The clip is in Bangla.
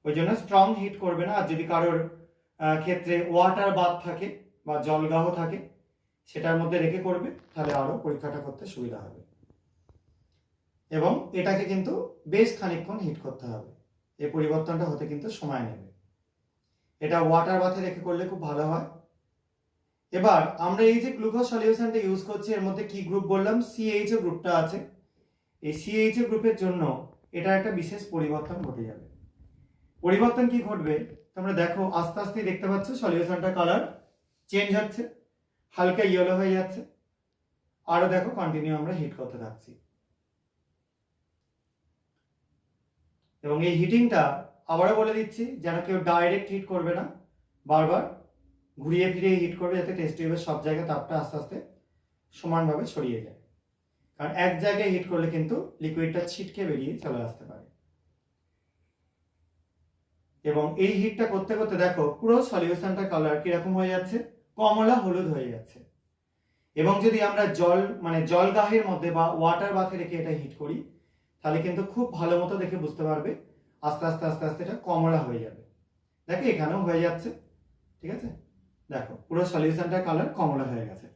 ওই জন্য স্ট্রং হিট করবে না। আর যদি কারোর ক্ষেত্রে ওয়াটার বাথ থাকে বা জলগাহ থাকে, সেটার মধ্যে রেখে করবে, তাহলে আরও পরীক্ষাটা করতে সুবিধা হবে। এবং এটাকে কিন্তু বেশ খানিকক্ষণ হিট করতে হবে। এই পরিবর্তনটা হতে কিন্তু সময় নেবে। এটা ওয়াটার বাথে রেখে করলে খুব ভালো হয়। এবার আমরা এই যে গ্লুকোজ সলিউশনটা ইউজ করছি, এর মধ্যে কি গ্রুপ বললাম, সিএইচও গ্রুপটা আছে। এই সিএইচও গ্রুপের জন্য এটা একটা বিশেষ পরিবর্তন ঘটে যাবে। পরিবর্তন কি ঘটবে তোমরা দেখো, আস্তে আস্তে দেখতে পাচ্ছ সলিউশনটা কালার চেঞ্জ হচ্ছে, হালকা ইয়েলো হয়ে যাচ্ছে। আরো দেখো কন্টিনিউ আমরা হিট করতে থাকছি। এবং এই হিটিংটা আবারও বলে দিচ্ছি, যেন কেউ ডাইরেক্ট হিট করবে না, বারবার ঘুরিয়ে ফিরিয়ে হিট করবে, যাতে টেস্ট টিউবের সব জায়গায় তাপটা আস্তে আস্তে সমানভাবে ছড়িয়ে যায়। কারণ এক জায়গায় হিট করলে কিন্তু লিকুইডটা ছিটকে বেরিয়ে চলে আসতে পারে। এবং এই হিটটা করতে করতে দেখো পুরো সলিউশনটা কালার কিরকম হয়ে যাচ্ছে, কমলা হলুদ হয়ে যাচ্ছে। এবং যদি আমরা জলগাহের মধ্যে বা ওয়াটার বাথে রেখে এটা হিট করি, তাহলে কিন্তু খুব ভালো মতো দেখে বুঝতে পারবে আস্তে আস্তে আস্তে আস্তে এটা কমলা হয়ে যাবে। দেখো এখানেও হয়ে যাচ্ছে, ঠিক আছে, দেখো পুরো সলিউশনটার কালার কমলা হয়ে গেছে।